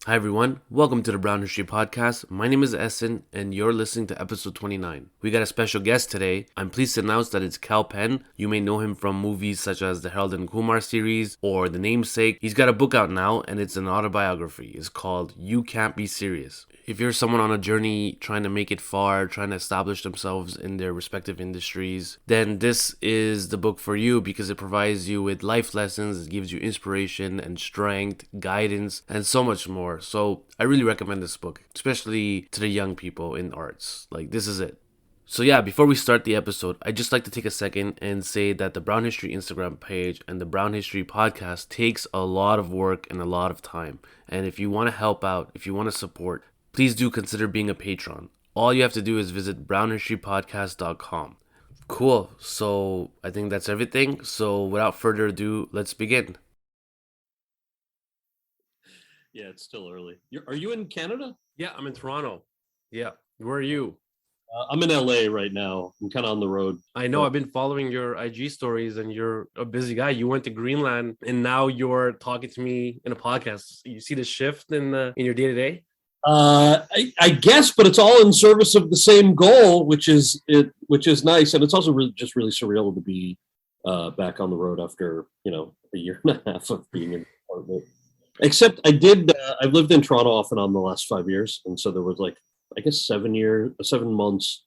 Hi everyone, welcome to the Brown History Podcast. My name is Essen, and you're listening to episode 29. We got a special guest today. I'm pleased to announce that it's Kal Penn. You may know him from movies such as the Harold and Kumar series or The Namesake. He's got a book out now, and it's an autobiography. It's called You Can't Be Serious. If you're someone on a journey trying to make it far, trying to establish themselves in their respective industries, then this is the book for you because it provides you with life lessons, it gives you inspiration and strength, guidance, and so much more. So I really recommend this book, especially to the young people in arts. Like, this is it. So yeah, before we start the episode, I'd just like to take a second and say that the Brown History Instagram page and the Brown History podcast takes a lot of work and a lot of time. And if you want to help out, if you want to support, please do consider being a patron. All you have to do is visit brownhistorypodcast.com. Cool. So I think that's everything. So without further ado, let's begin. Yeah, it's still early. Are you in Canada? Yeah, I'm in Toronto. Yeah. Where are you? I'm in LA right now. I'm kind of on the road. I know I've been following your IG stories and you're a busy guy. You went to Greenland and now you're talking to me in a podcast. You see the shift in your day to day? I guess, but it's all in service of the same goal, which is nice, and it's also really surreal to be back on the road after a year and a half of being in the apartment. Except I've lived in Toronto off and on the last 5 years, and so there was I guess 7 months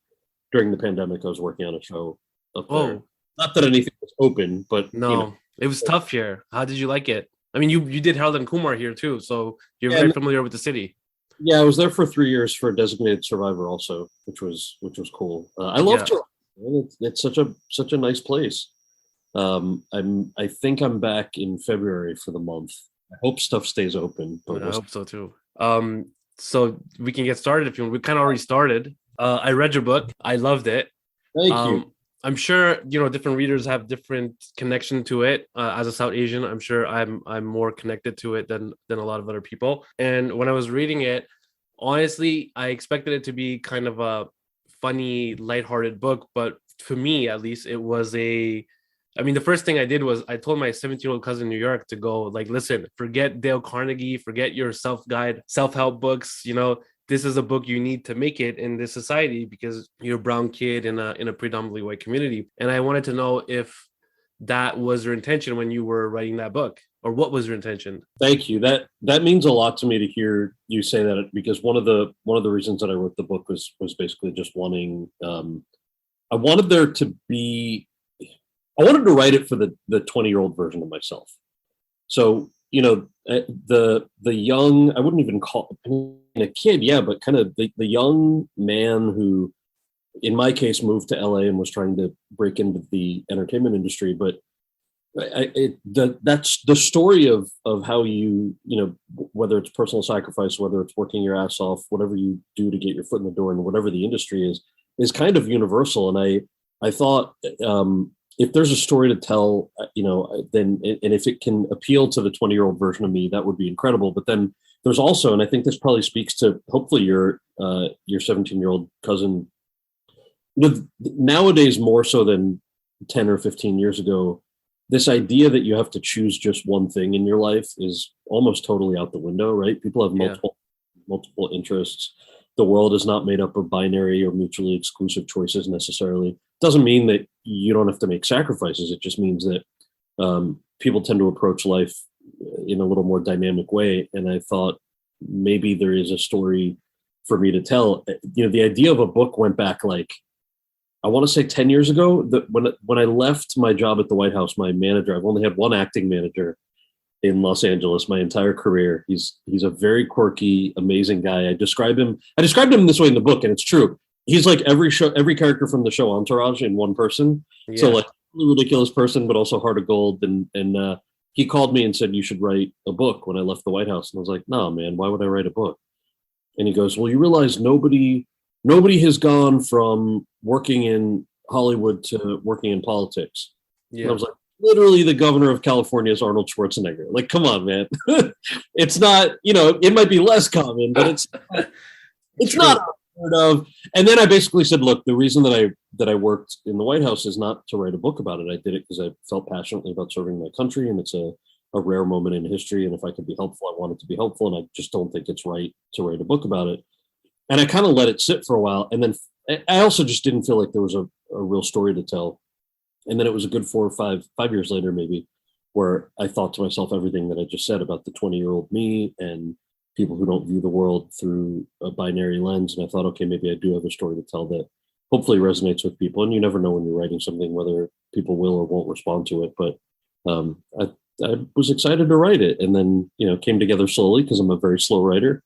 during the pandemic I was working on a show up there. Oh, Not that anything was open, but no, it was tough here. How did you like it? I mean, you did Harold and Kumar here too, so you're very familiar with the city. Yeah, I was there for 3 years for Designated Survivor also, which was cool. I love Toronto. It's such a nice place. I think I'm back in February for the month. I hope stuff stays open. But I hope so too. So we can get started if you want. We kind of already started. I read your book. I loved it. Thank you. I'm sure different readers have different connection to it. As a South Asian, I'm sure I'm more connected to it than a lot of other people. And when I was reading it, honestly, I expected it to be kind of a funny, lighthearted book, but for me, at least, it was the first thing I did was I told my 17-year-old cousin in New York to go, listen, forget Dale Carnegie, forget your self-help books. This is a book you need to make it in this society because you're a brown kid in a predominantly white community. And I wanted to know if that was your intention when you were writing that book, or what was your intention? Thank you. That means a lot to me to hear you say that, because one of the reasons that I wrote the book was basically just wanting, I wanted to write it for the 20-year-old version of myself. So, the young, I wouldn't even call a kid, yeah, but kind of the young man who, in my case, moved to LA and was trying to break into the entertainment industry. But that's the story of how you, whether it's personal sacrifice, whether it's working your ass off, whatever you do to get your foot in the door in whatever the industry is kind of universal. And I thought, if there's a story to tell, then, and if it can appeal to the 20-year-old version of me, that would be incredible. But then there's also, and I think this probably speaks to hopefully your 17-year-old cousin, nowadays more so than 10 or 15 years ago, this idea that you have to choose just one thing in your life is almost totally out the window, right? People have multiple interests. The world is not made up of binary or mutually exclusive choices necessarily. Doesn't mean that you don't have to make sacrifices. It just means that people tend to approach life in a little more dynamic way. And I thought maybe there is a story for me to tell. The idea of a book went back I want to say 10 years ago. That when I left my job at the White House, my manager, I've only had one acting manager in Los Angeles my entire career. He's a very quirky, amazing guy. I described him this way in the book, and it's true. He's like every character from the show Entourage in one person. Yeah. So ridiculous person, but also heart of gold. And he called me and said, you should write a book when I left the White House. And I was like, no, man, why would I write a book? And he goes, well, you realize nobody has gone from working in Hollywood to working in politics. Yeah. And I was like, literally the governor of California is Arnold Schwarzenegger. Like, come on, man. It's not, it might be less common, but it's not unheard of. And then I basically said, look, the reason that I worked in the White House is not to write a book about it. I did it because I felt passionately about serving my country, and it's a a rare moment in history. And if I could be helpful, I want it to be helpful. And I just don't think it's right to write a book about it. And I kind of let it sit for a while. And then I also just didn't feel like there was a real story to tell. And then it was a good 5 years later, maybe, where I thought to myself everything that I just said about the 20-year-old me and people who don't view the world through a binary lens. And I thought, okay, maybe I do have a story to tell that hopefully resonates with people. And you never know when you're writing something, whether people will or won't respond to it. But I was excited to write it, and then, came together slowly because I'm a very slow writer.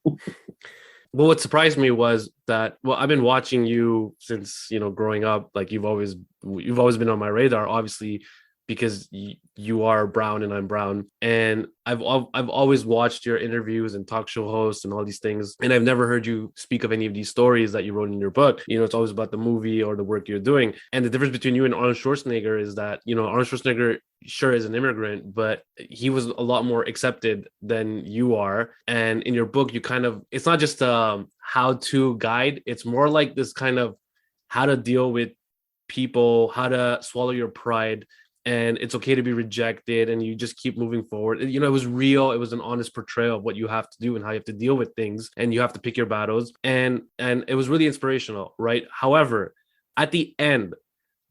Well, what surprised me was that, I've been watching you since, growing up. Like you've always been on my radar, obviously, because you are brown and I'm brown. And I've always watched your interviews and talk show hosts and all these things. And I've never heard you speak of any of these stories that you wrote in your book. It's always about the movie or the work you're doing. And the difference between you and Arnold Schwarzenegger is that, Arnold Schwarzenegger sure is an immigrant, but he was a lot more accepted than you are. And in your book, it's not just a how-to guide. It's more like this kind of how to deal with people, how to swallow your pride, and it's okay to be rejected, and you just keep moving forward. It was real. It was an honest portrayal of what you have to do and how you have to deal with things, and you have to pick your battles. And it was really inspirational, right? However, at the end,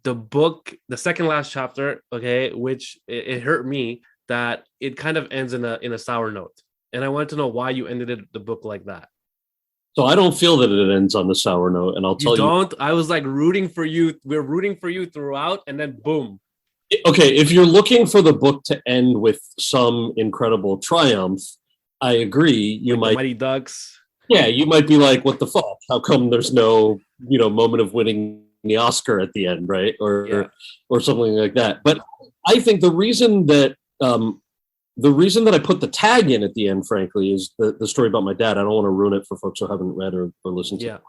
the book, the second last chapter, okay, which it hurt me that it kind of ends in a sour note. And I wanted to know why you ended the book like that. So I don't feel that it ends on the sour note, and I'll tell you. You don't? I was like rooting for you. We're rooting for you throughout, and then boom. Okay, if you're looking for the book to end with some incredible triumph, I agree. You might, Mighty Ducks. Yeah, you might be like, "What the fuck? How come there's no, moment of winning the Oscar at the end, right?" Or something like that. But I think the reason that I put the tag in at the end, frankly, is the story about my dad. I don't want to ruin it for folks who haven't read or listened to it.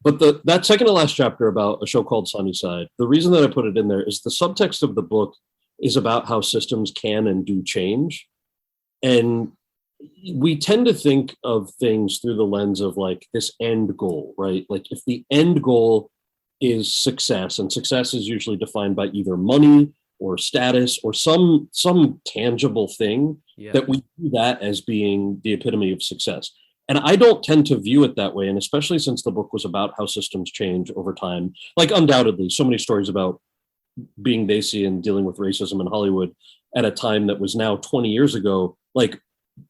But that second to last chapter about a show called Sunnyside, the reason that I put it in there is the subtext of the book is about how systems can and do change. And we tend to think of things through the lens of like this end goal, right? Like if the end goal is success, and success is usually defined by either money or status or some tangible thing, that we do that as being the epitome of success. And I don't tend to view it that way. And especially since the book was about how systems change over time, like undoubtedly so many stories about being Desi and dealing with racism in Hollywood at a time that was now 20 years ago, like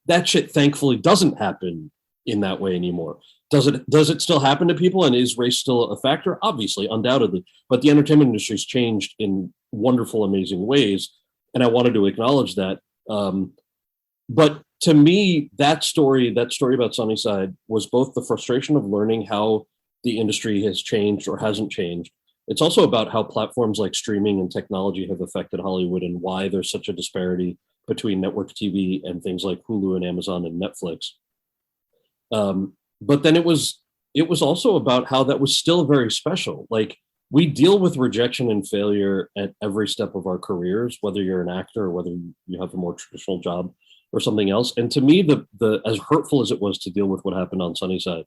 that shit thankfully doesn't happen in that way anymore. Does it still happen to people? And is race still a factor? Obviously, undoubtedly. But the entertainment industry's changed in wonderful, amazing ways. And I wanted to acknowledge that. But to me, that story about Sunnyside was both the frustration of learning how the industry has changed or hasn't changed. It's also about how platforms like streaming and technology have affected Hollywood and why there's such a disparity between network TV and things like Hulu and Amazon and Netflix. But then it was also about how that was still very special. Like we deal with rejection and failure at every step of our careers, whether you're an actor or whether you have a more traditional job or something else. And to me, the as hurtful as it was to deal with what happened on Sunnyside,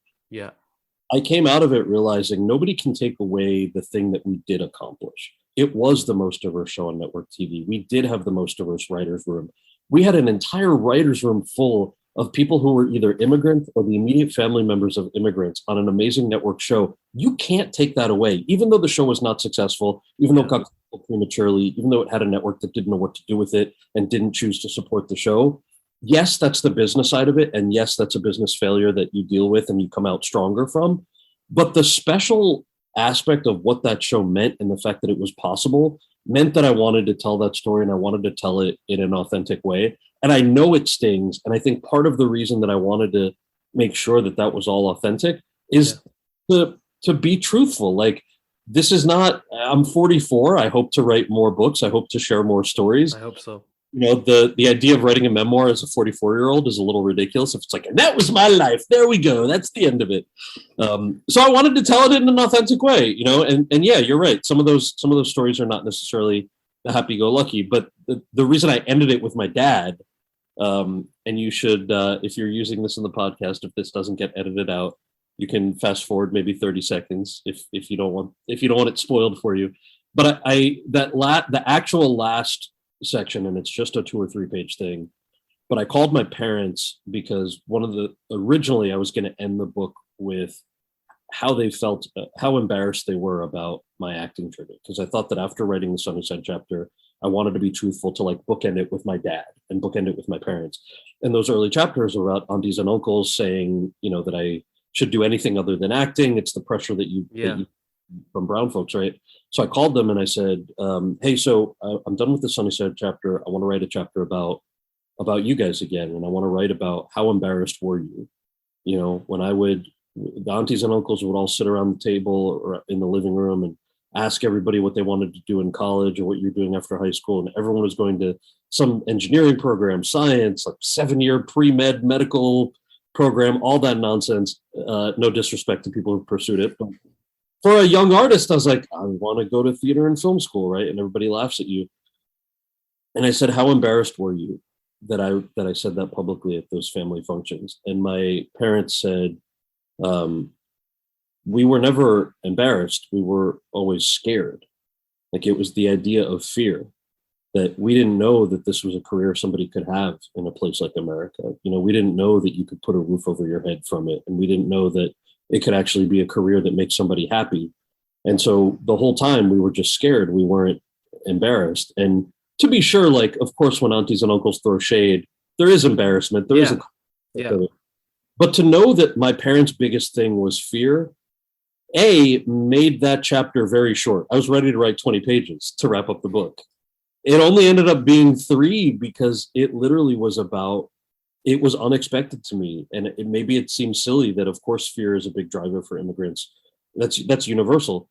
I came out of it realizing nobody can take away the thing that we did accomplish. It was the most diverse show on network TV. We did have the most diverse writers' room. We had an entire writers' room full of people who were either immigrants or the immediate family members of immigrants on an amazing network show. You can't take that away. Even though the show was not successful, even though it got canceled prematurely, even though it had a network that didn't know what to do with it and didn't choose to support the show. Yes, that's the business side of it. And yes, that's a business failure that you deal with and you come out stronger from. But the special aspect of what that show meant and the fact that it was possible meant that I wanted to tell that story and I wanted to tell it in an authentic way. And I know it stings. And I think part of the reason that I wanted to make sure that that was all authentic is to be truthful. Like this is not, I'm 44. I hope to write more books. I hope to share more stories. I hope so. The idea of writing a memoir as a 44-year-old is a little ridiculous. If it's like, and that was my life, there we go, that's the end of it. So I wanted to tell it in an authentic way, and yeah, you're right. Some of those stories are not necessarily happy-go-lucky, but the reason I ended it with my dad, and you should, if you're using this in the podcast, if this doesn't get edited out, you can fast forward maybe 30 seconds if you don't want it spoiled for you. But the actual last section, and it's just a 2 or 3 page thing. But I called my parents because originally I was going to end the book with how they felt, how embarrassed they were about my acting tribute. Because I thought that after writing the Sunnyside chapter, I wanted to be truthful to like bookend it with my dad and bookend it with my parents. And those early chapters are about aunties and uncles saying, that I should do anything other than acting. It's the pressure that you from brown folks, right? So I called them and I said, hey, so I'm done with the Sunnyside chapter. I want to write a chapter about you guys again. And I want to write about how embarrassed were you? When the aunties and uncles would all sit around the table or in the living room and ask everybody what they wanted to do in college or what you're doing after high school. And everyone was going to some engineering program, science, like 7-year pre-med medical program, all that nonsense. No disrespect to people who pursued it. But for a young artist, I was like, I want to go to theater and film school, right? And everybody laughs at you. And I said, how embarrassed were you that I said that publicly at those family functions? And my parents said, we were never embarrassed. We were always scared. Like it was the idea of fear that we didn't know that this was a career somebody could have in a place like America. We didn't know that you could put a roof over your head from it. And we didn't know that it could actually be a career that makes somebody happy. And so the whole time we were just scared. We weren't embarrassed. And to be sure, like, of course, when aunties and uncles throw shade, there is embarrassment. There is But to know that my parents' biggest thing was fear, made that chapter very short. I was ready to write 20 pages to wrap up the book. It only ended up being 3 because it literally was it was unexpected to me. And maybe it seems silly that, of course, fear is a big driver for immigrants. That's universal.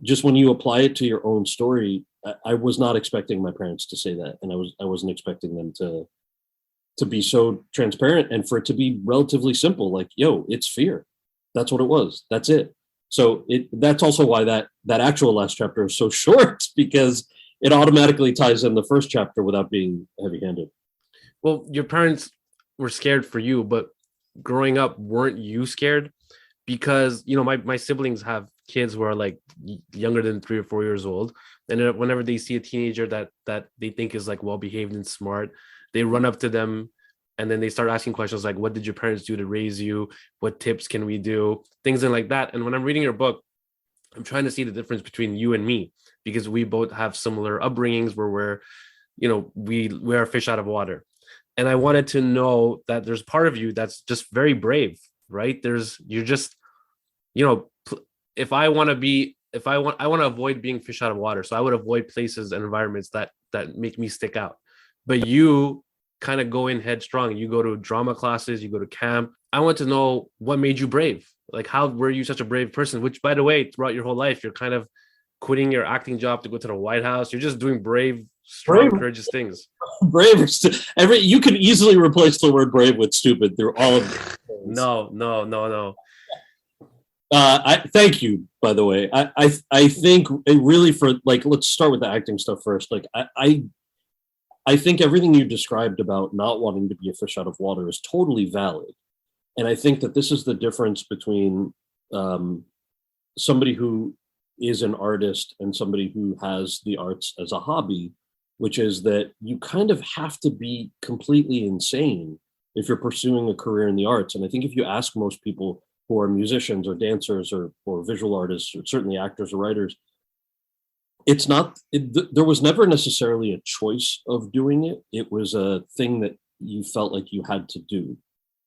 Just when you apply it to your own story, I was not expecting my parents to say that. And I wasn't expecting them to be so transparent and for it to be relatively simple. Like, it's fear. That's what it was. That's it. So that's also why that actual last chapter is so short, because it automatically ties in the first chapter without being heavy-handed. Well, your parents were scared for you, but growing up, weren't you scared? Because, my siblings have kids who are like younger than 3 or 4 years old. And whenever they see a teenager that they think is like well-behaved and smart, they run up to them and then they start asking questions like, what did your parents do to raise you? What tips can we do? Things like that. And when I'm reading your book, I'm trying to see the difference between you and me, because we both have similar upbringings where we're a fish out of water. And I wanted to know that there's part of you that's just very brave, right? You're just, if I want to avoid being fish out of water. So I would avoid places and environments that make me stick out. But you kind of go in headstrong. You go to drama classes, you go to camp. I want to know what made you brave. Like, how were you such a brave person? Which, by the way, throughout your whole life, you're kind of quitting your acting job to go to the White House. You're just doing brave, strong, courageous things. Brave. You could easily replace the word brave with stupid through all of it. No. Thank you, by the way. I think it really, for like, let's start with the acting stuff first. Like, I think everything you described about not wanting to be a fish out of water is totally valid. And I think that this is the difference between somebody who is an artist and somebody who has the arts as a hobby, which is that you kind of have to be completely insane if you're pursuing a career in the arts. And I think if you ask most people who are musicians or dancers or visual artists, or certainly actors or writers, there was never necessarily a choice of doing it. It was a thing that you felt like you had to do,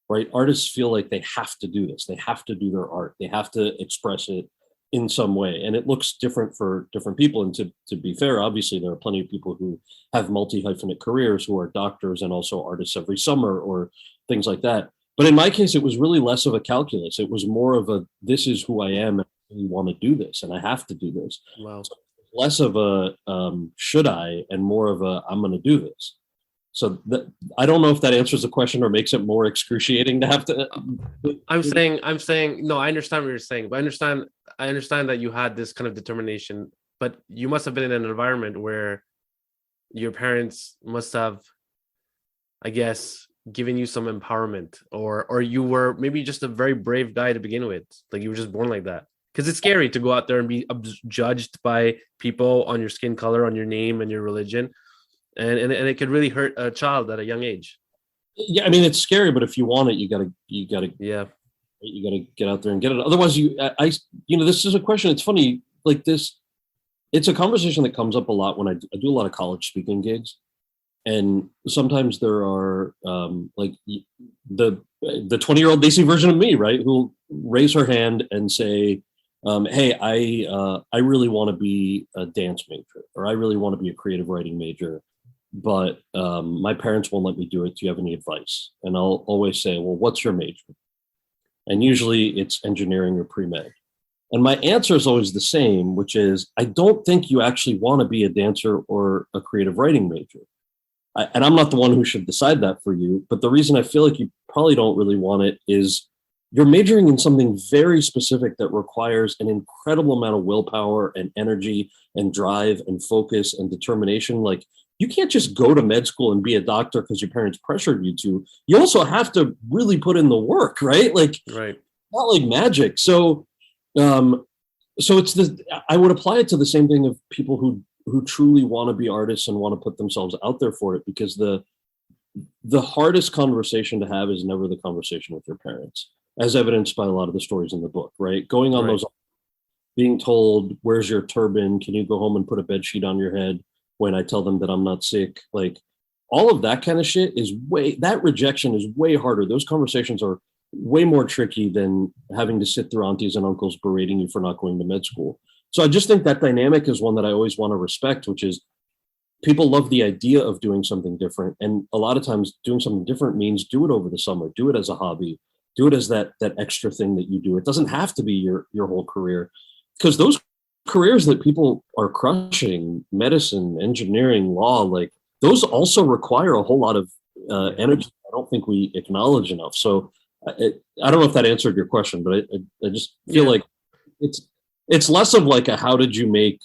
right? Artists feel like they have to do this. They have to do their art. They have to express it in some way. And it looks different for different people. And to be fair, obviously there are plenty of people who have multi-hyphenate careers who are doctors and also artists every summer or things like that. But in my case, it was really less of a calculus. It was more of this is who I am, and I really want to do this, and I have to do this. Wow. So less of a should I, and more of a I'm going to do this. So I don't know if that answers the question or makes it more excruciating to have to. I'm saying no. I understand what you're saying, but I understand that you had this kind of determination, but you must have been in an environment where your parents must have, I guess, given you some empowerment, or you were maybe just a very brave guy to begin with. Like, you were just born like that. Because it's scary to go out there and be judged by people on your skin color, on your name and your religion. and it could really hurt a child at a young age. Yeah, I mean it's scary, but if you want it, you gotta Yeah. get out there and get it. Otherwise, this is a question. It's funny, like this. It's a conversation that comes up a lot when I do a lot of college speaking gigs, and sometimes there are like the 20-year-old Daisy version of me, right, who raise her hand and say, "Hey, I really want to be a dance major, or I really want to be a creative writing major, but my parents won't let me do it. Do you have any advice?" And I'll always say, "Well, what's your major?" And usually it's engineering or pre-med. And my answer is always the same, which is I don't think you actually want to be a dancer or a creative writing major. And I'm not the one who should decide that for you. But the reason I feel like you probably don't really want it is you're majoring in something very specific that requires an incredible amount of willpower and energy and drive and focus and determination. Like, you can't just go to med school and be a doctor because your parents pressured you to. You also have to really put in the work, right? Like, Right. not like magic. Um, so it's I would apply it to the same thing of people who truly want to be artists and want to put themselves out there for it, because the hardest conversation to have is never the conversation with your parents, as evidenced by a lot of the stories in the book, right? Going on those, being told, "Where's your turban? Can you go home and put a bed sheet on your head?" when I tell them that I'm not sick. Like, all of that kind of shit that rejection is way harder. Those conversations are way more tricky than having to sit through aunties and uncles berating you for not going to med school. So I just think that dynamic is one that I always want to respect, which is people love the idea of doing something different. And a lot of times doing something different means do it over the summer, do it as a hobby, do it as that extra thing that you do. It doesn't have to be your whole career, because those careers that people are crushing, medicine, engineering, law, like those also require a whole lot of energy. I don't think we acknowledge enough. So I don't know if that answered your question, but I just feel like it's less of like a how did you make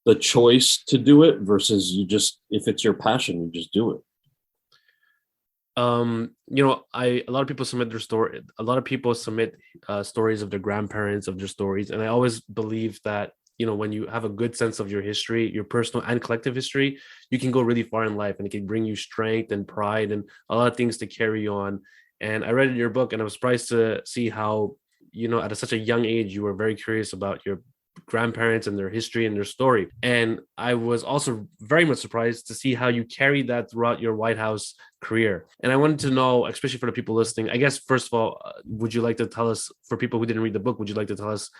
the choice to do it versus you just, if it's your passion, you just do it. A lot of people submit their story. A lot of people submit stories of their grandparents, of their stories, and I always believe that when you have a good sense of your history, your personal and collective history, you can go really far in life, and it can bring you strength and pride and a lot of things to carry on. And I read in your book, and I was surprised to see how at such a young age you were very curious about your grandparents and their history and their story. And I was also very much surprised to see how you carried that throughout your White House career. And I wanted to know, especially for the people listening, I guess, first of all, would you like to tell us, for people who didn't read the book, would you like to tell us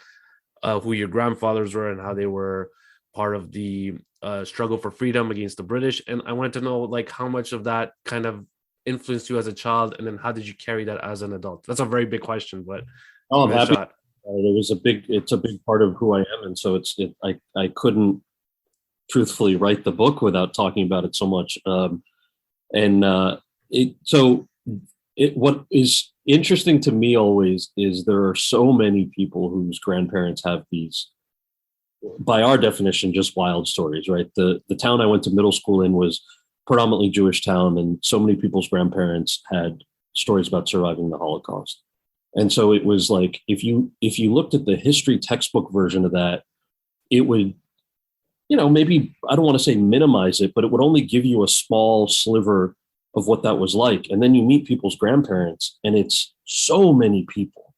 who your grandfathers were and how they were part of the struggle for freedom against the British? And I wanted to know, like, how much of that kind of influenced you as a child, and then how did you carry that as an adult? That's a very big question, but I'm happy. It's a big part of who I am, and so I couldn't truthfully write the book without talking about it so much. What is interesting to me always is there are so many people whose grandparents have these, by our definition, just wild stories, right? The town I went to middle school in was predominantly Jewish town, and so many people's grandparents had stories about surviving the Holocaust. And so it was like, if you looked at the history textbook version of that, it would, maybe, I don't want to say minimize it, but it would only give you a small sliver of what that was like. And then you meet people's grandparents, and it's so many people.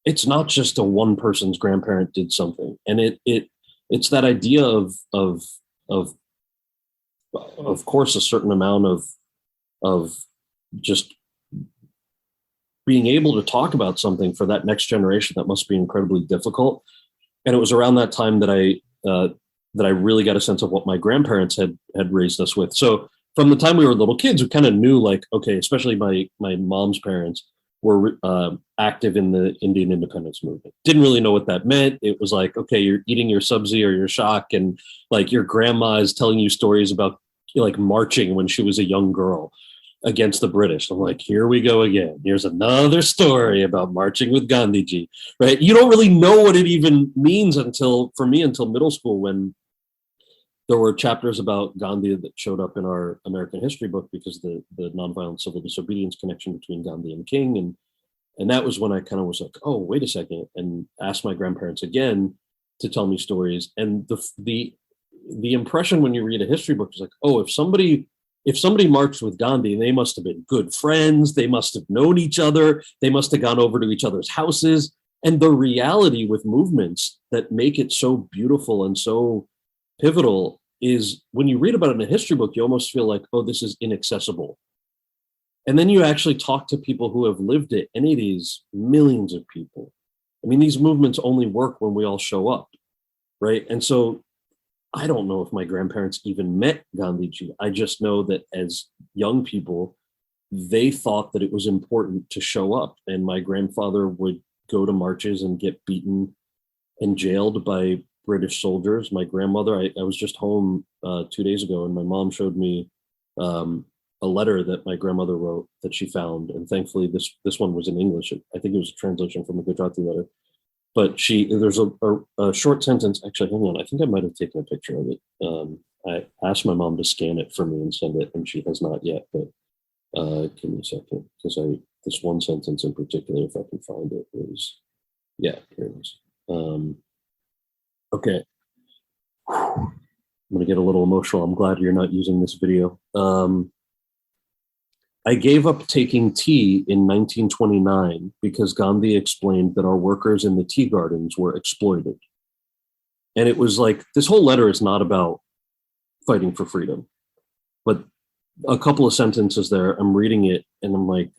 It's not just a one person's grandparent did something. And it's that idea of course, a certain amount of just being able to talk about something for that next generation that must be incredibly difficult. And it was around that time that I really got a sense of what my grandparents had raised us with. So from the time we were little kids, we kind of knew, like, okay, especially my mom's parents were active in the Indian independence movement. Didn't really know what that meant. It was like, okay, you're eating your Sabzi or your shock, and like your grandma is telling you stories about like marching when she was a young girl against the British. I'm like, here we go again. Here's another story about marching with Gandhiji, right? You don't really know what it even means until middle school, when there were chapters about Gandhi that showed up in our American history book, because the nonviolent civil disobedience connection between Gandhi and King. And that was when I kind of was like, oh, wait a second, and asked my grandparents again to tell me stories. And the impression when you read a history book is like, oh, if somebody marched with Gandhi, they must have been good friends. They must have known each other. They must have gone over to each other's houses. And the reality with movements that make it so beautiful and so pivotal is when you read about it in a history book, you almost feel like, oh, this is inaccessible. And then you actually talk to people who have lived it, and it is millions of people. I mean, these movements only work when we all show up, right? And so I don't know if my grandparents even met Gandhiji. I just know that as young people, they thought that it was important to show up. And my grandfather would go to marches and get beaten and jailed by British soldiers. My grandmother, I was just home 2 days ago, and my mom showed me a letter that my grandmother wrote that she found. And thankfully, this one was in English. I think it was a translation from a Gujarati letter. But there's a short sentence. Actually, hang on. I think I might have taken a picture of it. I asked my mom to scan it for me and send it, and she has not yet. But give me a second, because this one sentence in particular, if I can find it, is here it is. Okay. I'm gonna get a little emotional. I'm glad you're not using this video. I gave up taking tea in 1929 because Gandhi explained that our workers in the tea gardens were exploited. And it was like, this whole letter is not about fighting for freedom. But a couple of sentences there, I'm reading it and I'm like,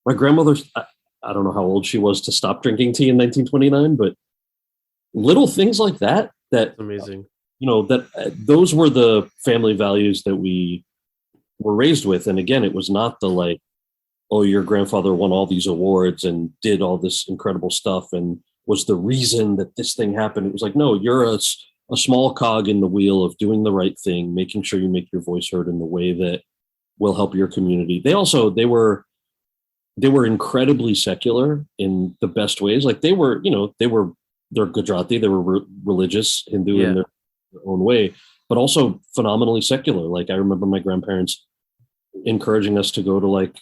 my grandmother, I don't know how old she was to stop drinking tea in 1929, but little things like that, amazing. Those were the family values that we were raised with. And again, it was not the like, oh, your grandfather won all these awards and did all this incredible stuff and was the reason that this thing happened. It was like, no, you're a small cog in the wheel of doing the right thing, making sure you make your voice heard in the way that will help your community. They were incredibly secular in the best ways. Like they're Gujarati, they were religious Hindu in their own way, but also phenomenally secular. Like I remember my grandparents encouraging us to go to like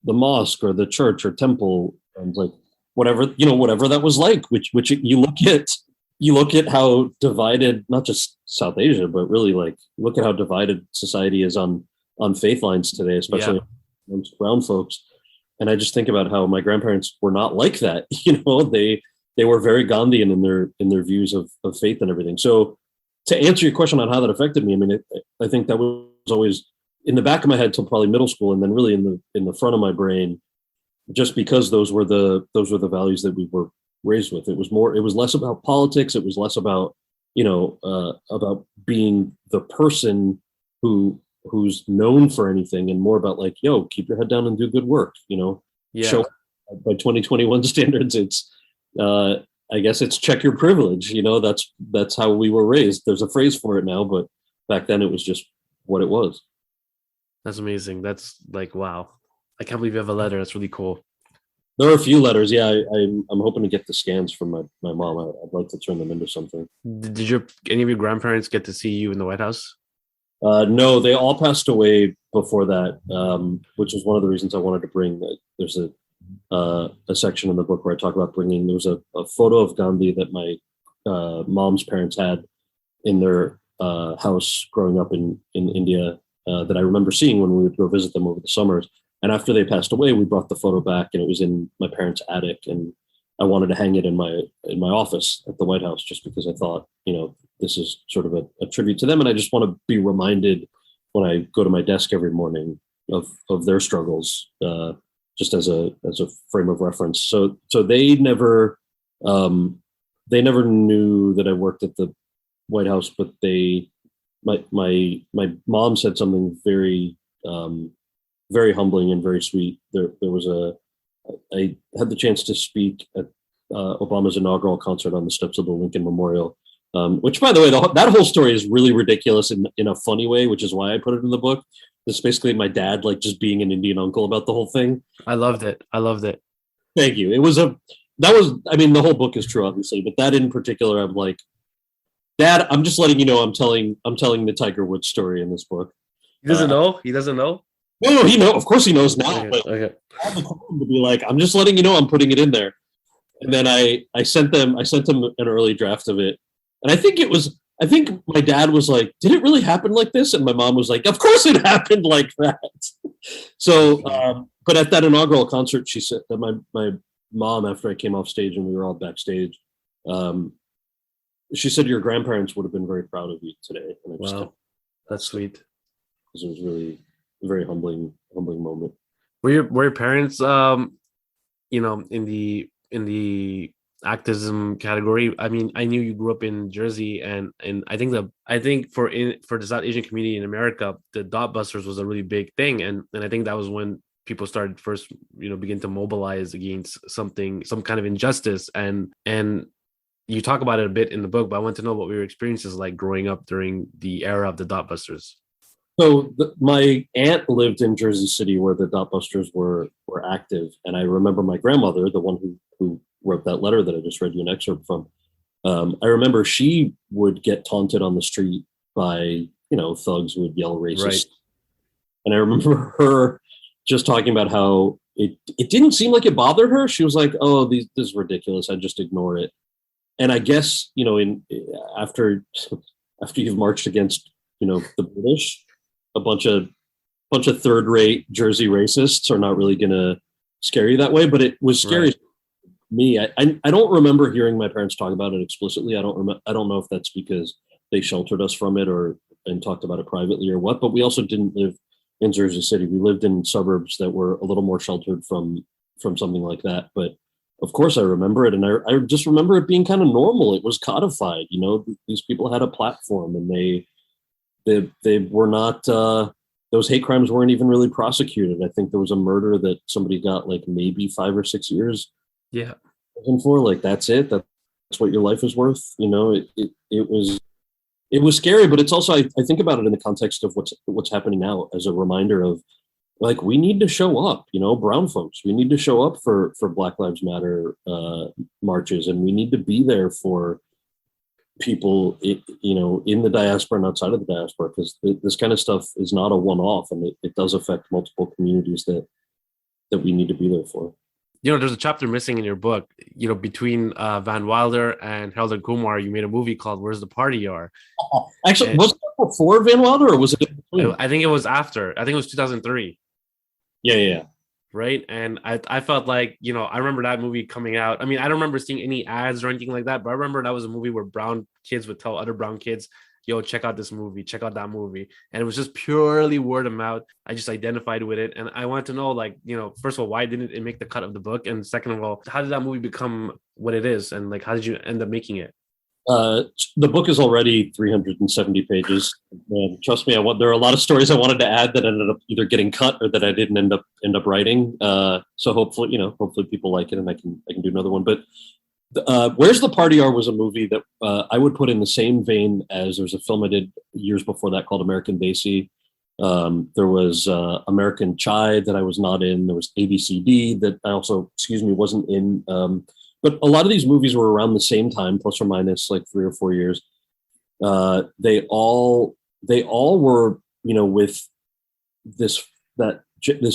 the mosque or the church or temple and like whatever that was like, which you look at how divided, not just South Asia, but really like look at how divided society is on faith lines today, especially amongst brown folks. And I just think about how my grandparents were not like that. They were very Gandhian in their views of faith and everything. So to answer your question on how that affected me, I mean, I think that was always in the back of my head till probably middle school, and then really in the front of my brain, just because those were the values that we were raised with. It was less about politics. It was less about about being the person who's known for anything, and more about like, yo, keep your head down and do good work. Show by 2021 standards, it's I guess it's check your privilege. That's how we were raised. There's a phrase for it now, but back then it was just what it was. That's amazing. That's like, wow. I can't believe you have a letter. That's really cool. There are a few letters. Yeah, I'm hoping to get the scans from my mom. I'd like to turn them into something. Did any of your grandparents get to see you in the White House? No, they all passed away before that, which is one of the reasons I wanted to bring that. There's a section in the book where I talk about bringing. There was a photo of Gandhi that my mom's parents had in their house growing up in India that I remember seeing when we would go visit them over the summers. And after they passed away, we brought the photo back, and it was in my parents' attic. And I wanted to hang it in my office at the White House, just because I thought, this is sort of a tribute to them, and I just want to be reminded when I go to my desk every morning of their struggles, just as a frame of reference. So they never knew that I worked at the White House, but my mom said something very very humbling and very sweet. There was I had the chance to speak at Obama's inaugural concert on the steps of the Lincoln Memorial, which, by the way, that whole story is really ridiculous in a funny way, which is why I put it in the book. It's basically my dad like just being an Indian uncle about the whole thing. I loved it. Thank you. I mean, the whole book is true, obviously, but that in particular, I'm like, Dad, I'm just letting you know I'm telling the Tiger Woods story in this book. He doesn't know? He doesn't know? No, he knows. Of course he knows now. Okay, but okay. I had the time to be like, I'm just letting you know I'm putting it in there. And then I sent them an early draft of it. And I think I think my dad was like, "Did it really happen like this?" And my mom was like, "Of course it happened like that." So, but at that inaugural concert, she said that my mom, after I came off stage and we were all backstage, she said, "Your grandparents would have been very proud of you today." And I just Wow, that's sweet. Because it was really a very humbling moment. Were your parents in the activism category? I mean, I knew you grew up in Jersey, and I think for the South Asian community in America, the dot busters was a really big thing, and I think that was when people started first begin to mobilize against some kind of injustice, and you talk about it a bit in the book, but I want to know what your experiences like growing up during the era of the dot busters. So my aunt lived in Jersey City where the Dotbusters were active, and I remember my grandmother, the one who wrote that letter that I just read you an excerpt from. I remember she would get taunted on the street by thugs who would yell racist, right. And I remember her just talking about how it didn't seem like it bothered her. She was like, "Oh, this is ridiculous. I just ignore it." And I guess after you've marched against the British, a bunch of third-rate Jersey racists are not really going to scare you that way. But it was scary to me. I don't remember hearing my parents talk about it explicitly. I don't know if that's because they sheltered us from it and talked about it privately or what. But we also didn't live in Jersey City. We lived in suburbs that were a little more sheltered from something like that. But of course I remember it, and I just remember it being kind of normal. It was codified. These people had a platform, and they were not those hate crimes weren't even really prosecuted. I think there was a murder that somebody got like maybe 5 or 6 years for. Like, that's it. That's what your life is worth. It was scary, but it's also I think about it in the context of what's happening now as a reminder of, like, we need to show up, brown folks. We need to show up for Black Lives Matter marches, and we need to be there for people, in the diaspora and outside of the diaspora, because this kind of stuff is not a one-off, and it does affect multiple communities that we need to be there for. There's a chapter missing in your book. Between Van Wilder and Harold and Kumar, you made a movie called "Where's the Party Yar?" Actually, was it before Van Wilder, or was it in between? I think it was after. I think it was 2003. Yeah. Right. And I felt like, I remember that movie coming out. I mean, I don't remember seeing any ads or anything like that, but I remember that was a movie where brown kids would tell other brown kids, "Yo, check out this movie, check out that movie." And it was just purely word of mouth. I just identified with it. And I wanted to know, like, first of all, why didn't it make the cut of the book? And second of all, how did that movie become what it is? And like, how did you end up making it? The book is already 370 pages. And trust me, there are a lot of stories I wanted to add that ended up either getting cut or that I didn't end up writing. So hopefully people like it, and I can do another one. But Where's the Party Yar was a movie that I would put in the same vein as there's a film I did years before that called American Desi. There was American Chai that I was not in. There was ABCD that I also, wasn't in. But a lot of these movies were around the same time, plus or minus like 3 or 4 years. They all were, with this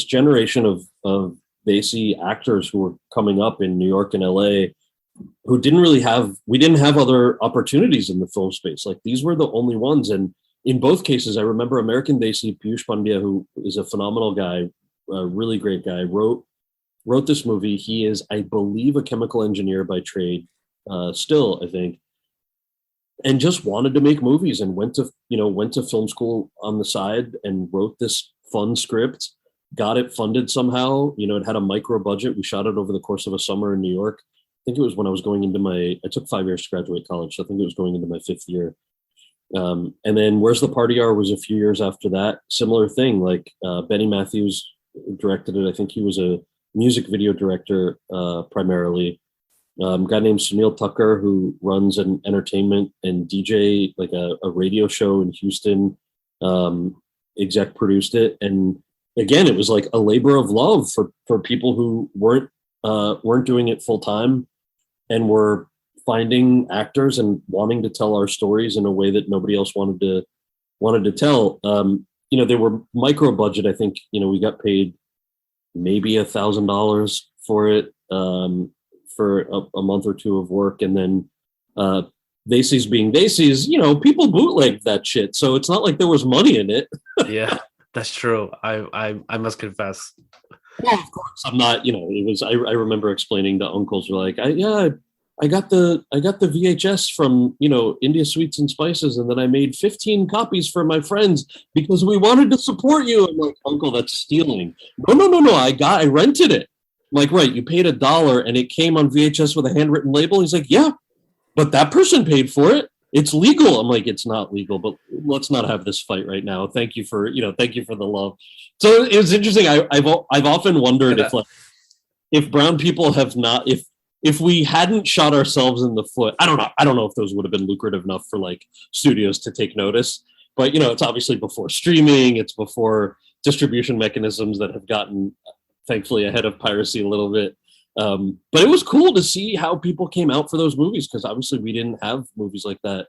generation of Desi actors who were coming up in New York and LA, who we didn't have other opportunities in the film space. Like, these were the only ones. And in both cases, I remember American Desi, Piyush Pandya, who is a phenomenal guy, a really great guy, wrote this movie. He is, I believe, a chemical engineer by trade, still, I think, and just wanted to make movies, and went to film school on the side and wrote this fun script, got it funded somehow. It had a micro budget. We shot it over the course of a summer in New York. I think it was when I was going into I took 5 years to graduate college, so I think it was going into my 5th year. And then Where's the Party Yar was a few years after that. Similar thing, like Benny Matthews directed it. I think he was a music video director primarily. A guy named Sunil Tucker, who runs an entertainment and DJ, like a radio show in Houston, exec produced it. And again, it was like a labor of love for people who weren't doing it full time, and were finding actors and wanting to tell our stories in a way that nobody else wanted to tell. They were micro budget. I think, we got paid maybe $1,000 for it, for a month or two of work. And then Desis being Desis, people bootlegged that shit. So it's not like there was money in it. Yeah, that's true. I must confess. Well, of course, I'm not. It was. I remember explaining to uncles who were like, I got the VHS from India Sweets and Spices, and then I made 15 copies for my friends because we wanted to support you. I'm like, Uncle, that's stealing. No. I rented it. I'm like, right, you paid $1 and it came on VHS with a handwritten label. He's like, yeah, but that person paid for it. It's legal. I'm like, it's not legal, but let's not have this fight right now. Thank you for the love. So it was interesting. I've often wondered if brown people have not, if we hadn't shot ourselves in the foot. I don't know if those would have been lucrative enough for like studios to take notice, but it's obviously before streaming. It's before distribution mechanisms that have gotten thankfully ahead of piracy a little bit. But it was cool to see how people came out for those movies, because obviously we didn't have movies like that.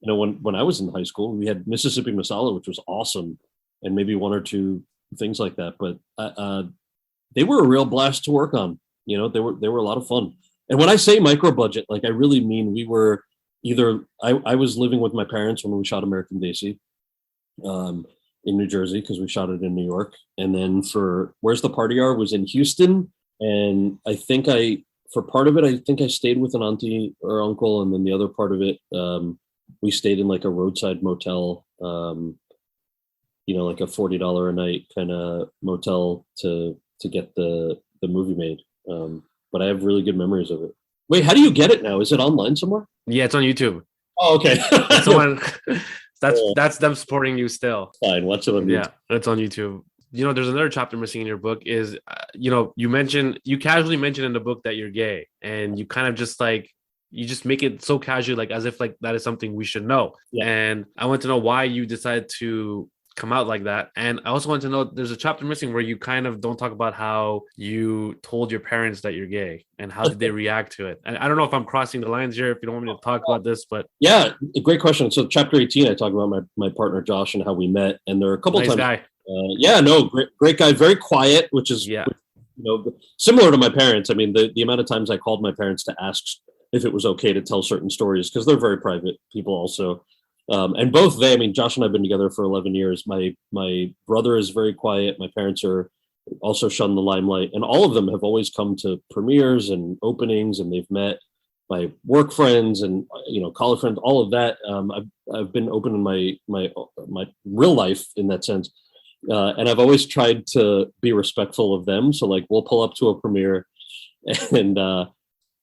When I was in high school, we had Mississippi Masala, which was awesome, and maybe one or two things like that. But they were a real blast to work on. They were a lot of fun. And when I say micro budget, like I really mean we were either I was living with my parents when we shot American Desi in New Jersey, because we shot it in New York, and then for Where's the Party Are was in Houston. And I think for part of it, I think I stayed with an auntie or uncle. And then the other part of it, we stayed in like a roadside motel, like a $40 a night kind of motel to get the movie made. But I have really good memories of it. Wait, how do you get it now? Is it online somewhere? Yeah, it's on YouTube. Oh, okay. That's them supporting you still. Fine, watch it on YouTube. Yeah, it's on YouTube. There's another chapter missing in your book is, you casually mentioned in the book that you're gay, and you kind of just like, you just make it so casual, like as if like that is something we should know. Yeah. And I want to know why you decided to come out like that. And I also want to know, there's a chapter missing where you kind of don't talk about how you told your parents that you're gay and how did they react to it. And I don't know if I'm crossing the lines here, if you don't want me to talk about this, but yeah, great question. So chapter 18, I talk about my partner Josh and how we met, and there are a couple nice times. Guy. Great guy, very quiet, which is similar to my parents. I mean, the amount of times I called my parents to ask if it was okay to tell certain stories, because they're very private people also. And both Josh and I have been together for 11 years. My brother is very quiet. My parents are also shunned the limelight, and all of them have always come to premieres and openings, and they've met my work friends and college friends, all of that. I've been open in my real life in that sense. And I've always tried to be respectful of them. So like we'll pull up to a premiere and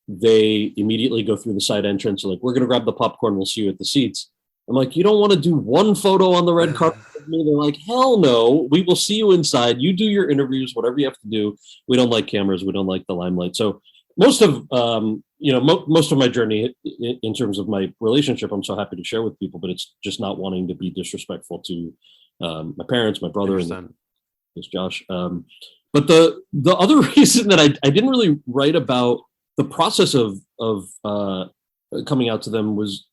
they immediately go through the side entrance. Like, we're going to grab the popcorn. We'll see you at the seats. I'm like, you don't want to do one photo on the red carpet with me? They're like, hell no. We will see you inside. You do your interviews, whatever you have to do. We don't like cameras. We don't like the limelight. So most of, most of my journey in terms of my relationship, I'm so happy to share with people, but it's just not wanting to be disrespectful to my parents, my brother, and this Josh. But the other reason that I didn't really write about the process of coming out to them was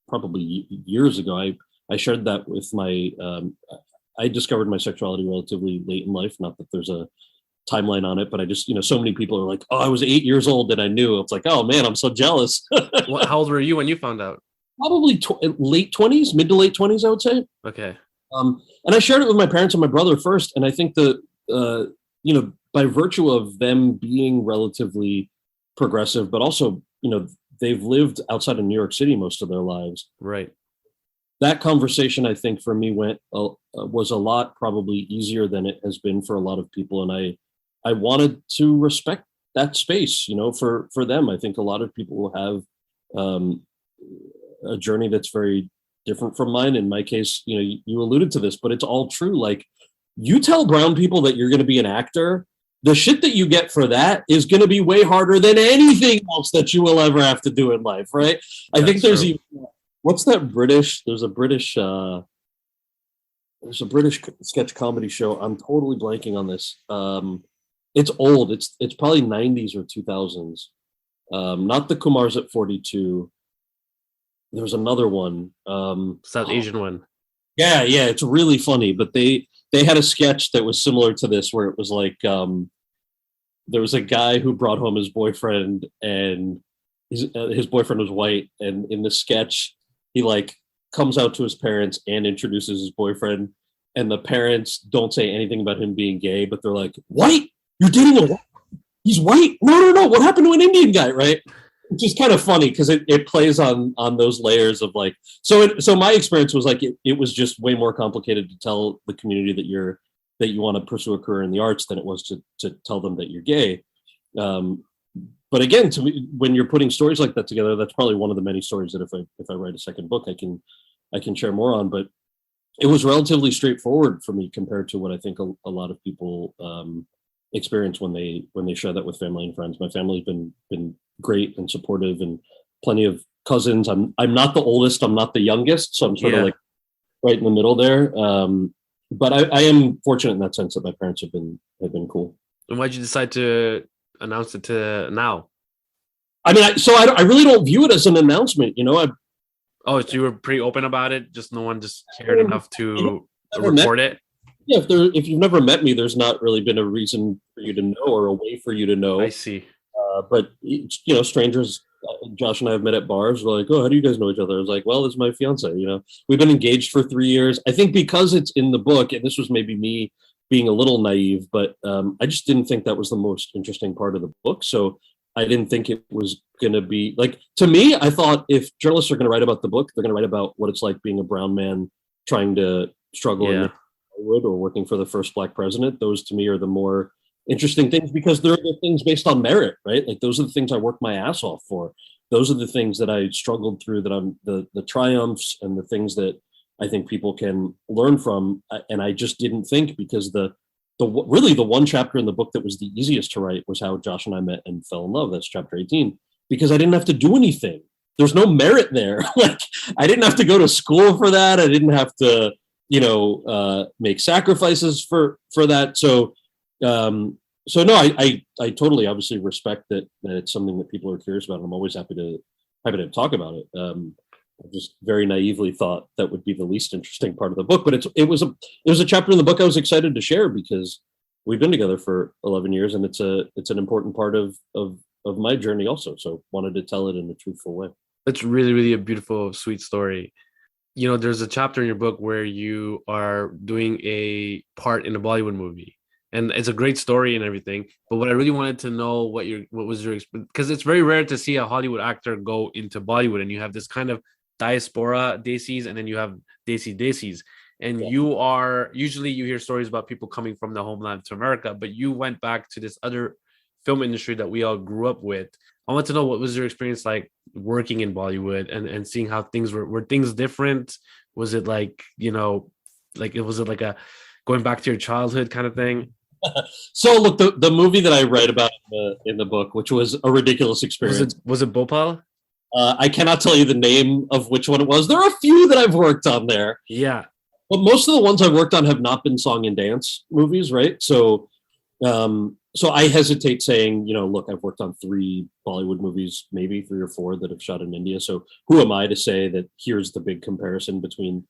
probably years ago. I shared that with my. I discovered my sexuality relatively late in life. Not that there's a timeline on it, but I just so many people are like, "Oh, I was 8 years old and I knew." It's like, "Oh man, I'm so jealous." How old were you when you found out? Probably late 20s, mid to late 20s, I would say. Okay. And I shared it with my parents and my brother first, and I think by virtue of them being relatively progressive, but also they've lived outside of New York City most of their lives. Right. That conversation, I think, for me was a lot probably easier than it has been for a lot of people, and I wanted to respect that space. For them, I think a lot of people will have a journey that's very different from mine. In my case, you alluded to this, but it's all true. Like, you tell brown people that you're going to be an actor, the shit that you get for that is going to be way harder than anything else that you will ever have to do in life, right? I think there's true. What's that British? There's a British sketch comedy show. I'm totally blanking on this. It's old. It's probably 90s or 2000s. Not the Kumars at 42. There was another one. South Asian one. Yeah, it's really funny. But they had a sketch that was similar to this, where it was like there was a guy who brought home his boyfriend, and his boyfriend was white, and in the sketch, he like comes out to his parents and introduces his boyfriend, and the parents don't say anything about him being gay, but they're like, "White? You're dating a white? He's white? No. What happened to an Indian guy?" Right? Which is kind of funny because it plays on those layers of like. So my experience was like it was just way more complicated to tell the community that you want to pursue a career in the arts than it was to tell them that you're gay. But again, to me, when you're putting stories like that together, that's probably one of the many stories that if I write a second book, I can share more on. But it was relatively straightforward for me compared to what I think a lot of people experience when they share that with family and friends. My family's been great and supportive, and plenty of cousins. I'm not the oldest, I'm not the youngest, so I'm sort of like right in the middle there. But I am fortunate in that sense that my parents have been cool. And why'd you decide to announce it to now? I mean, I really don't view it as an announcement, you know. So you were pretty open about it, just no one just cared enough to report it? Yeah, if you've never met me, there's not really been a reason for you to know or a way for you to know. I see. But you know, strangers, Josh and I have met at bars. We're like, "Oh, how do you guys know each other?" I was like, "Well, this is my fiance." You know, we've been engaged for 3 years. I think because it's in the book, and this was maybe me being a little naive, but I just didn't think that was the most interesting part of the book. So I didn't think it was going to be like, to me, I thought if journalists are going to write about the book, they're going to write about what it's like being a brown man trying to struggle in Hollywood or working for the first Black president. Those to me are the more interesting things because they're the things based on merit, right? Like those are the things I worked my ass off for. Those are the things that I struggled through, that I'm the triumphs and the things that I think people can learn from. And I just didn't think, because the really the one chapter in the book that was the easiest to write was how Josh and I met and fell in love. That's chapter 18, because I didn't have to do anything. There's no merit there. Like I didn't have to go to school for that. I didn't have to, make sacrifices for that. So no, I totally obviously respect that it's something that people are curious about. And I'm always happy to talk about it. I just very naively thought that would be the least interesting part of the book, but it was a chapter in the book I was excited to share because we've been together for 11 years and it's an important part of my journey also. So wanted to tell it in a truthful way. It's really, really a beautiful, sweet story. You know, there's a chapter in your book where you are doing a part in a Bollywood movie. And it's a great story and everything. But what I really wanted to know what was your experience, because it's very rare to see a Hollywood actor go into Bollywood, and you have this kind of diaspora Desis, and then you have Desis. And you are, usually you hear stories about people coming from the homeland to America, but you went back to this other film industry that we all grew up with. I want to know, what was your experience like working in Bollywood and seeing how things were things different? Was it like, was it like a going back to your childhood kind of thing? So look, the movie that I write about in the book, which was a ridiculous experience. Was it Bhopal? I cannot tell you the name of which one it was. There are a few that I've worked on there. Yeah. But most of the ones I've worked on have not been song and dance movies, right? So I hesitate saying, look, I've worked on 3 Bollywood movies, maybe 3 or 4 that have shot in India. So who am I to say that here's the big comparison between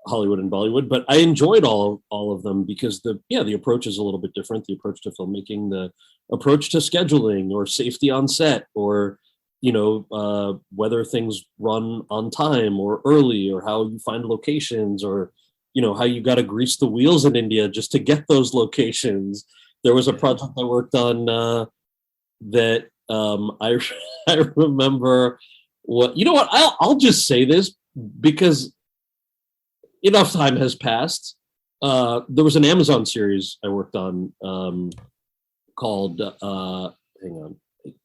Hollywood and Bollywood? But I enjoyed all of them because the approach is a little bit different. The approach to filmmaking, the approach to scheduling or safety on set, or whether things run on time or early, or how you find locations, or how you got to grease the wheels in India just to get those locations. There was a project I worked on that I remember. I'll just say this because enough time has passed. There was an Amazon series I worked on called hang on,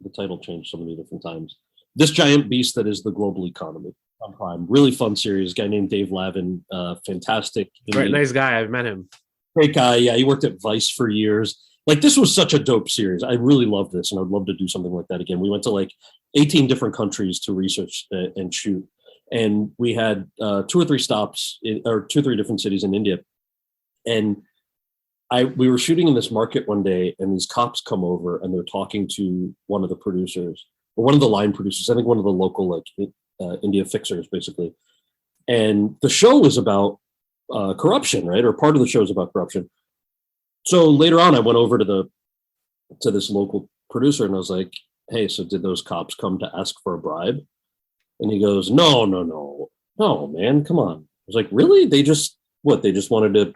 the title changed so many different times. This Giant Beast That Is the Global Economy on Prime. Really fun series. Guy named Dave Lavin, fantastic. Great, nice guy. I've met him. Great guy. Yeah, he worked at Vice for years. Like, this was such a dope series. I really loved this, and I'd love to do something like that again. We went to like 18 different countries to research and shoot, and we had 2 or 3 stops or 2 or 3 different cities in India. And we were shooting in this market one day, and these cops come over and they're talking to one of the producers, or one of the line producers, I think one of the local India fixers, basically. And the show was about corruption, right? Or part of the show is about corruption. So later on, I went over to this local producer and I was like, hey, so did those cops come to ask for a bribe? And he goes, no, man, come on. I was like, really? They just wanted to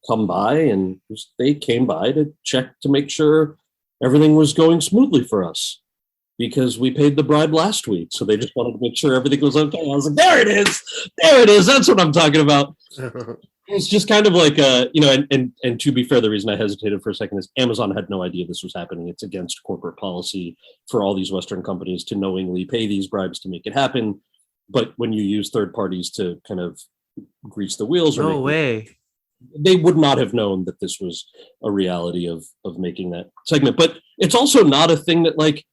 come by, and they came by to check to make sure everything was going smoothly for us because we paid the bribe last week. So they just wanted to make sure everything was okay. I was like, there it is. There it is. That's what I'm talking about. It's just kind of like, and to be fair, the reason I hesitated for a second is Amazon had no idea this was happening. It's against corporate policy for all these Western companies to knowingly pay these bribes to make it happen. But when you use third parties to kind of grease the wheels, no way, they would not have known that this was a reality of making that segment. But it's also not a thing that, like,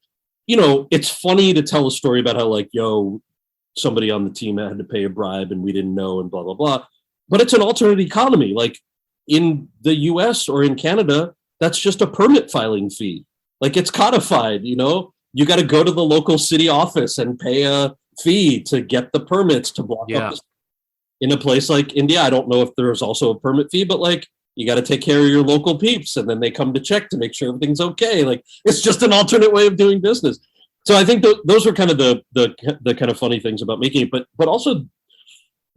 it's funny to tell a story about how, like, somebody on the team had to pay a bribe and we didn't know and blah, blah, blah. But it's an alternate economy. Like in the US or in Canada, that's just a permit filing fee. Like it's codified, you got to go to the local city office and pay a fee to get the permits to block up. In a place like India, I don't know if there's also a permit fee, but like you got to take care of your local peeps and then they come to check to make sure everything's okay. Like it's just an alternate way of doing business. So I think those were kind of the kind of funny things about making it, but also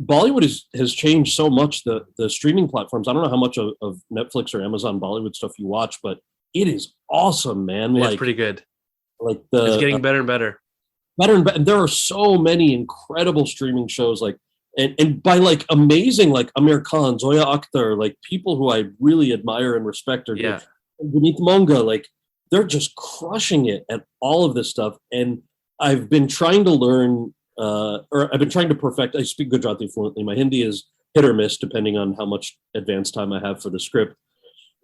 Bollywood has changed so much. The streaming platforms. I don't know how much of Netflix or Amazon Bollywood stuff you watch, but it is awesome, man. It's pretty good. Like it's getting better and better. Better and better. And there are so many incredible streaming shows, like and by like amazing, like Amir Khan, Zoya Akhtar, like people who I really admire and respect are Vineet Monga, like they're just crushing it at all of this stuff. And I've been trying to learn. Or I've been trying to perfect. I speak Gujarati fluently. My Hindi is hit or miss depending on how much advance time I have for the script.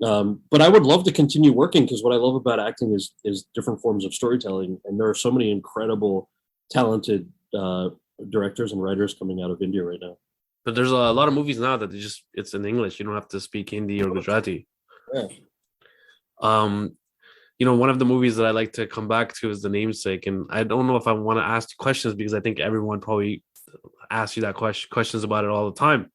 But I would love to continue working because what I love about acting is different forms of storytelling, and there are so many incredible, talented directors and writers coming out of India right now. But there's a lot of movies now that it's in English. You don't have to speak Hindi or Gujarati. Yeah. One of the movies that I like to come back to is The Namesake, and I don't know if I want to ask questions because I think everyone probably asks you that questions about it all the time.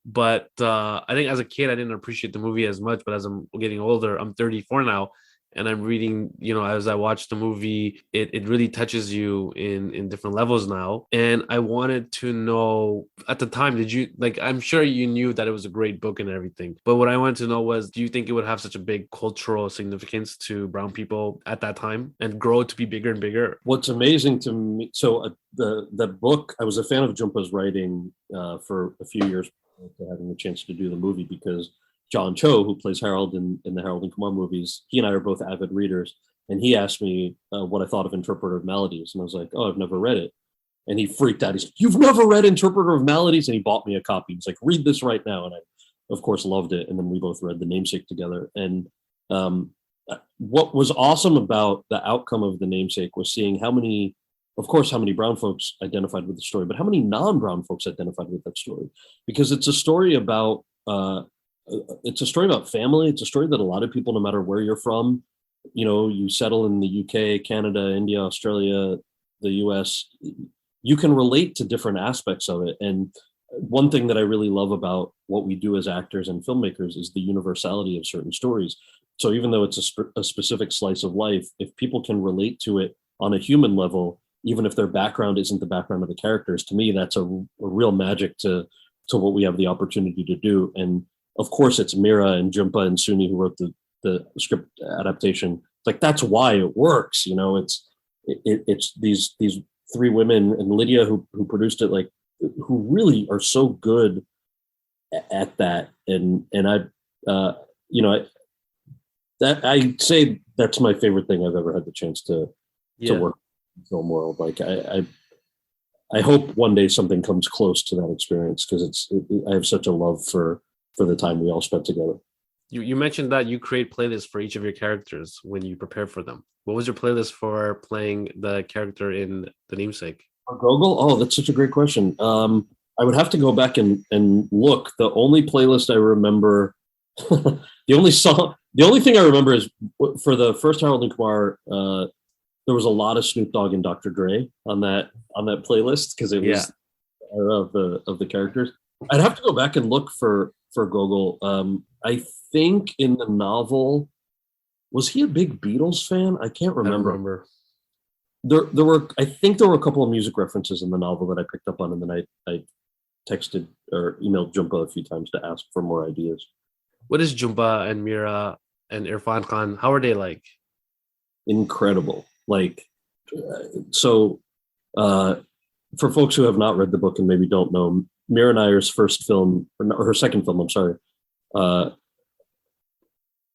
But I think as a kid, I didn't appreciate the movie as much. But as I'm getting older, I'm 34 now, and I'm reading, as I watch the movie, it really touches you in different levels now. And I wanted to know, at the time, did you, like, I'm sure you knew that it was a great book and everything, but what I wanted to know was, do you think it would have such a big cultural significance to brown people at that time and grow to be bigger and bigger? What's amazing to me, so the book, I was a fan of Jumpa's writing for a few years to having the chance to do the movie because John Cho, who plays Harold in the Harold and Kumar movies, he and I are both avid readers. And he asked me what I thought of Interpreter of Maladies. And I was like, oh, I've never read it. And he freaked out. He's like, you've never read Interpreter of Maladies? And he bought me a copy. He's like, read this right now. And I, of course, loved it. And then we both read The Namesake together. And what was awesome about the outcome of The Namesake was seeing how many brown folks identified with the story, but how many non-brown folks identified with that story. Because it's a story about family. It's a story that a lot of people, no matter where you're from, you settle in the UK, Canada, India, Australia, the US, you can relate to different aspects of it. And one thing that I really love about what we do as actors and filmmakers is the universality of certain stories. So even though it's a specific slice of life, if people can relate to it on a human level, even if their background isn't the background of the characters, to me, that's a real magic to what we have the opportunity to do. And of course, it's Mira and Jhumpa and Suni who wrote the script adaptation. Like that's why it works. It's these three women and Lydia who produced it, like who really are so good at that. And I'd say that's my favorite thing I've ever had the chance to work in the film world. Like I hope one day something comes close to that experience because I have such a love for the time we all spent together. You mentioned that you create playlists for each of your characters when you prepare for them. What was your playlist for playing the character in The Namesake? Gogol? Oh, that's such a great question. I would have to go back and look. The only playlist I remember, the only thing I remember is for the first Harold and Kumar, there was a lot of Snoop Dogg and Dr. Dre on that playlist because it was the era of the characters. I'd have to go back and look for Gogol. I think in the novel, Was he a big Beatles fan? I can't I don't remember. remember. There were, I think there were a couple of music references in the novel that I picked up on, and then I texted or emailed Jumpa a few times to ask for more ideas. What is Jumba and Mira and Irfan Khan? How are they like? Incredible. Like, so for folks who have not read the book and maybe don't know, Mira Nair's first film, or her second film, I'm sorry, uh,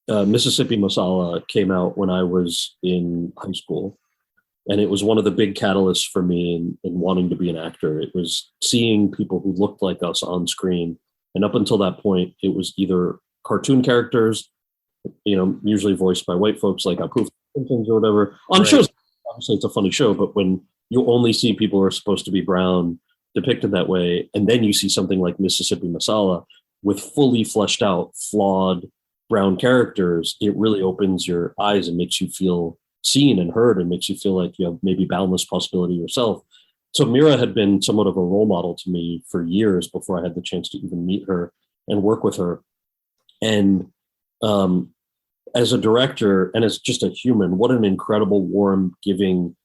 Mississippi Masala came out when I was in high school. And it was one of the big catalysts for me in wanting to be an actor. It was seeing people who looked like us on screen. And up until that point, it was either cartoon characters, usually voiced by white folks like Apu Simpsons or whatever. On shows, obviously it's a funny show, but when you only see people who are supposed to be brown depicted that way, and then you see something like Mississippi Masala with fully fleshed out, flawed brown characters, it really opens your eyes and makes you feel seen and heard and makes you feel like you have maybe boundless possibility yourself. So Mira had been somewhat of a role model to me for years before I had the chance to even meet her and work with her. And as a director and as just a human, what an incredible, warm, giving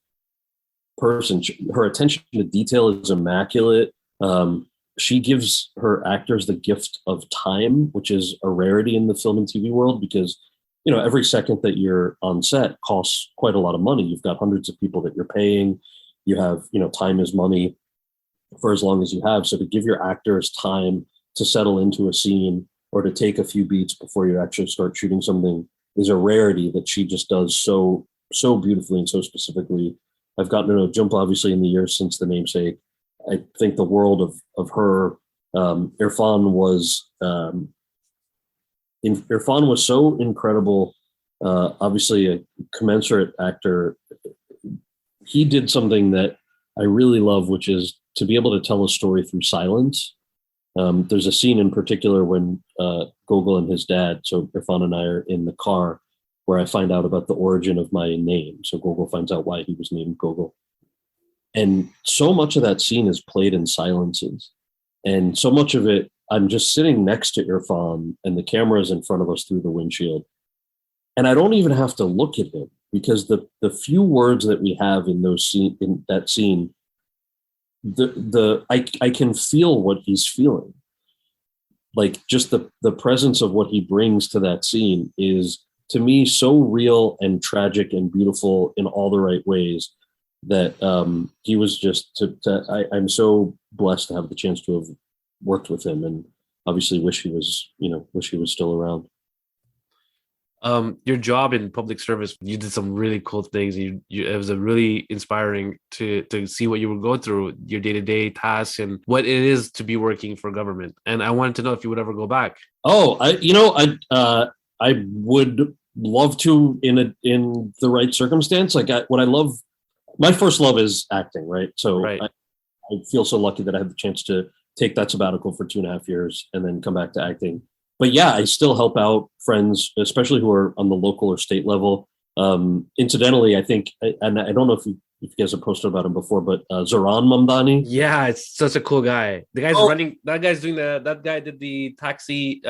person. Her attention to detail is immaculate. She gives her actors the gift of time, which is a rarity in the film and TV world because every second that you're on set costs quite a lot of money. You've got hundreds of people that you're paying. You have, time is money for as long as you have. So to give your actors time to settle into a scene or to take a few beats before you actually start shooting something is a rarity that she just does so beautifully and so specifically. I've gotten to know Jump obviously in the years since The Namesake. I think the world of her, Irfan was so incredible. Obviously, a commensurate actor. He did something that I really love, which is to be able to tell a story through silence. There's a scene in particular when Gogol and his dad, so Irfan and I are in the car, where I find out about the origin of my name. So Gogol finds out why he was named Gogol. And so much of that scene is played in silences. And so much of it, I'm just sitting next to Irfan and the camera is in front of us through the windshield. And I don't even have to look at him because the few words that we have in that scene, I can feel what he's feeling. Like just the presence of what he brings to that scene is to me so real and tragic and beautiful in all the right ways that he was just I'm so blessed to have the chance to have worked with him and obviously wish he was still around. Your job in public service, you did some really cool things. It was a really inspiring to see what you would go through, your day-to-day tasks and what it is to be working for government. And I wanted to know if you would ever go back. Oh, I would love to in the right circumstance. Like my first love is acting, right? So right. I feel so lucky that I had the chance to take that sabbatical for 2.5 years and then come back to acting. But yeah, I still help out friends, especially who are on the local or state level. Incidentally, I think, and I don't know if you guys have posted about him before, but Zoran Mamdani. Yeah, it's such a cool guy. The guy's running. That guy's doing that guy did the taxi.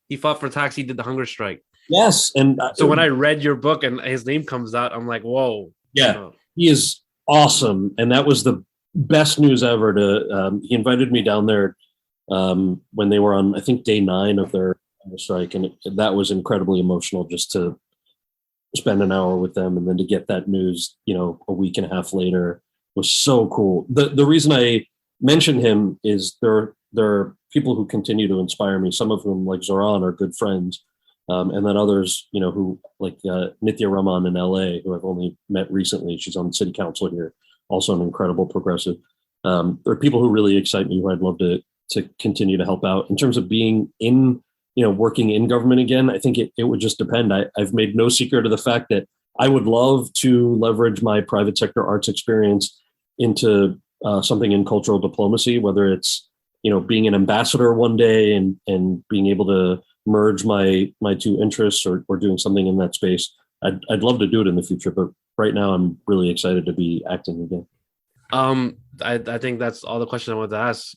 He fought for taxi, did the hunger strike. Yes, and so when I read your book and his name comes out, I'm like, whoa. Yeah, he is awesome, and that was the best news ever. He invited me down there when they were on, I think, day 9 of their strike, and that was incredibly emotional just to spend an hour with them, and then to get that news, a week and a half later was so cool. The reason I mention him is there are people who continue to inspire me. Some of whom, like Zoran, are good friends. And then others, who like Nithya Raman in LA, who I've only met recently. She's on the city council here, also an incredible progressive. There are people who really excite me, who I'd love to continue to help out. In terms of being in, working in government again, I think it would just depend. I've made no secret of the fact that I would love to leverage my private sector arts experience into something in cultural diplomacy, whether it's, being an ambassador one day and being able to merge my two interests or doing something in that space. I'd love to do it in the future, but right now I'm really excited to be acting again. I think that's all the questions I wanted to ask.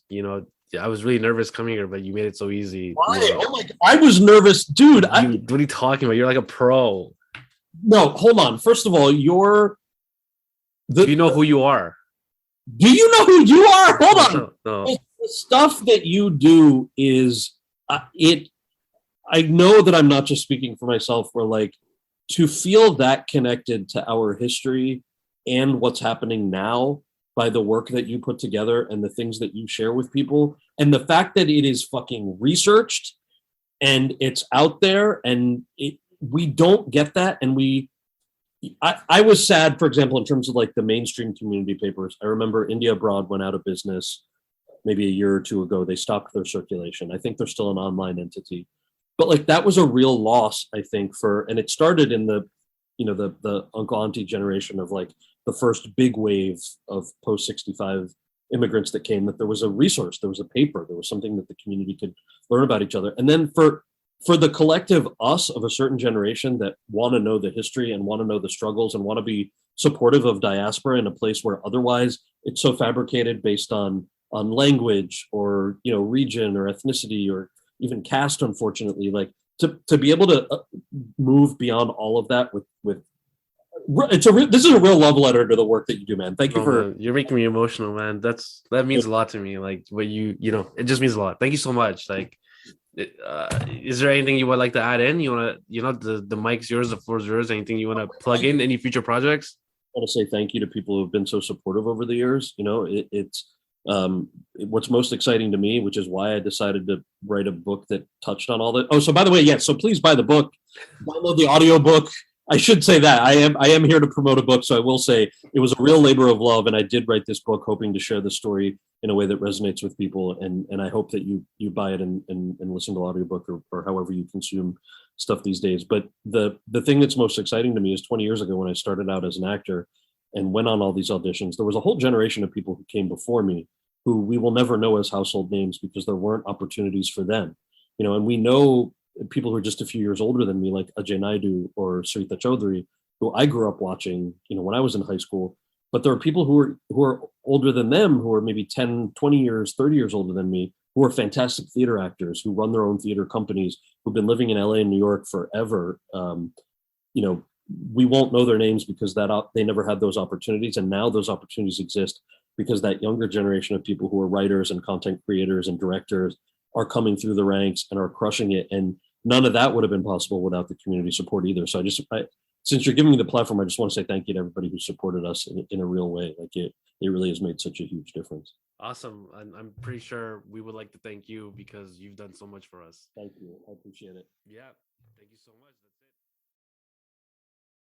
I was really nervous coming here, but you made it so easy. Why? Oh my God. I was nervous, dude. What are you talking about? You're like a pro. No, hold on. First of all, Do you know who you are? Do you know who you are? Hold on. No. The stuff that you do is it. I know that I'm not just speaking for myself. Where like to feel that connected to our history and what's happening now by the work that you put together and the things that you share with people, and the fact that it is fucking researched and it's out there, and we don't get that, and I was sad, for example, in terms of like the mainstream community papers. I remember India Abroad went out of business maybe a year or two ago. They stopped their circulation. I think they're still an online entity, but like that was a real loss, I think, and it started in the uncle auntie generation of like the first big wave of post 65 immigrants that came. That there was a resource, there was a paper, there was something that the community could learn about each other, and then for the collective us of a certain generation that want to know the history and want to know the struggles and want to be supportive of diaspora in a place where otherwise it's so fabricated based on language or region or ethnicity or even caste, unfortunately, like to be able to move beyond all of that with this is a real love letter to the work that you do, man. Thank you for man, you're making me emotional, man. That means a lot to me. Like what it just means a lot. Thank you so much. Like is there anything you would like to add in? You want to, the mic's yours, the floor's yours. Anything you want to plug in? Any future projects? I want to say thank you to people who have been so supportive over the years. It's what's most exciting to me, which is why I decided to write a book that touched on all that. Oh, so by the way, yes. So please buy the book, download the audio book. I should say that I am here to promote a book. So I will say it was a real labor of love, and I did write this book hoping to share the story in a way that resonates with people. And I hope that you buy it and listen to the audiobook or however you consume stuff these days. But the thing that's most exciting to me is 20 years ago when I started out as an actor and went on all these auditions, there was a whole generation of people who came before me who we will never know as household names because there weren't opportunities for them. And we know people who are just a few years older than me, like Ajay Naidu or Sarita Chaudhary, who I grew up watching, when I was in high school. But there are people who are older than them, who are maybe 10, 20 years, 30 years older than me, who are fantastic theater actors, who run their own theater companies, who've been living in LA and New York forever. We won't know their names because they never had those opportunities. And now those opportunities exist because that younger generation of people who are writers and content creators and directors are coming through the ranks and are crushing it. And none of that would have been possible without the community support either. So since you're giving me the platform, I just want to say thank you to everybody who supported us in a real way. Like it really has made such a huge difference. Awesome. And I'm pretty sure we would like to thank you because you've done so much for us. Thank you. I appreciate it. Yeah. Thank you so much.